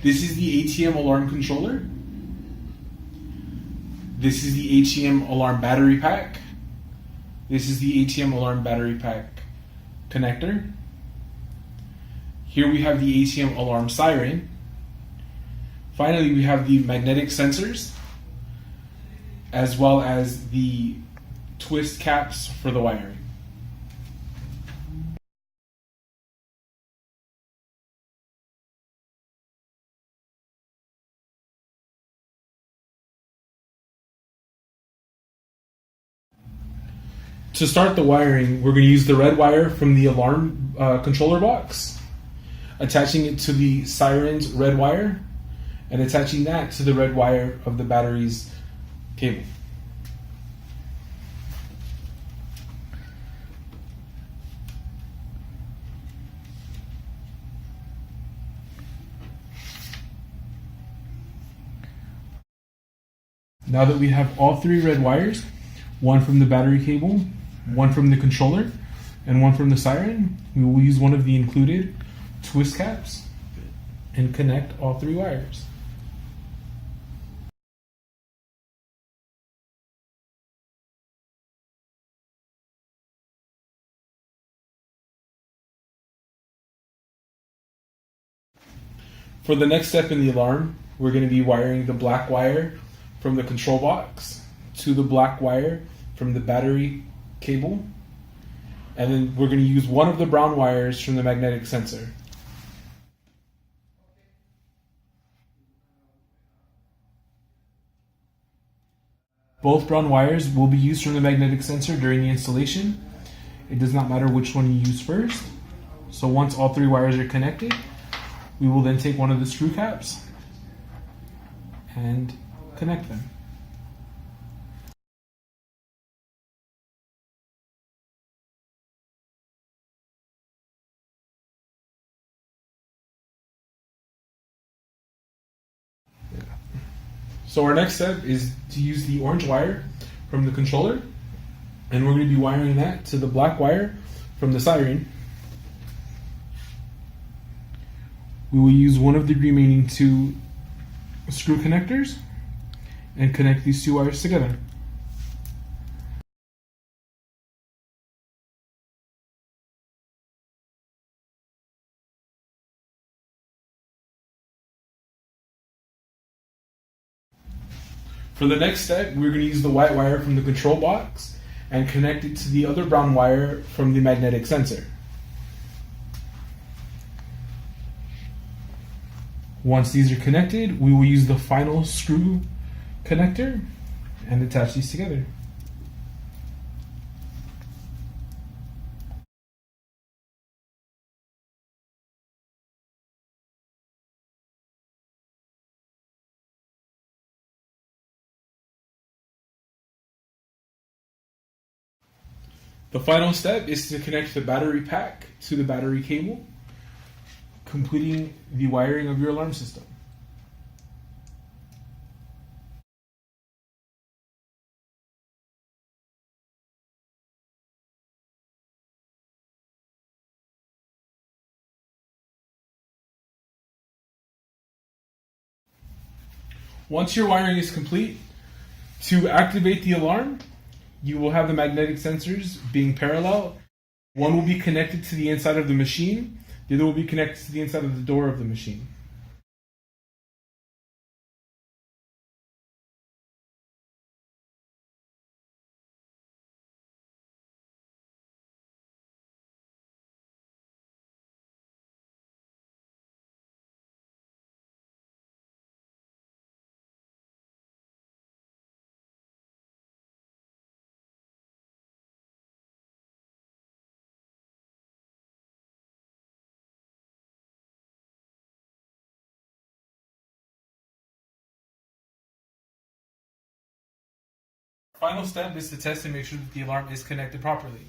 This is the ATM alarm controller. This is the ATM alarm battery pack. This is the ATM alarm battery pack connector. Here we have the ATM alarm siren. Finally, we have the magnetic sensors, as well as the twist caps for the wiring. To start the wiring, we're going to use the red wire from the alarm controller box, attaching it to the siren's red wire, and attaching that to the red wire of the battery's cable. Now that we have all three red wires, one from the battery cable, one from the controller, and one from the siren, we will use one of the included twist caps and connect all three wires. For the next step in the alarm, we're going to be wiring the black wire from the control box to the black wire from the battery cable, and then we're going to use one of the brown wires from the magnetic sensor. Both brown wires will be used from the magnetic sensor during the installation. It does not matter which one you use first. So once all three wires are connected, we will then take one of the screw caps and connect them. So our next step is to use the orange wire from the controller, and we're going to be wiring that to the black wire from the siren. We will use one of the remaining two screw connectors and connect these two wires together. For the next step, we're going to use the white wire from the control box and connect it to the other brown wire from the magnetic sensor. Once these are connected, we will use the final screw connector and attach these together. The final step is to connect the battery pack to the battery cable, completing the wiring of your alarm system. Once your wiring is complete, to activate the alarm, you will have the magnetic sensors being parallel. One will be connected to the inside of the machine, the other will be connected to the inside of the door of the machine. Final step is to test and make sure that the alarm is connected properly.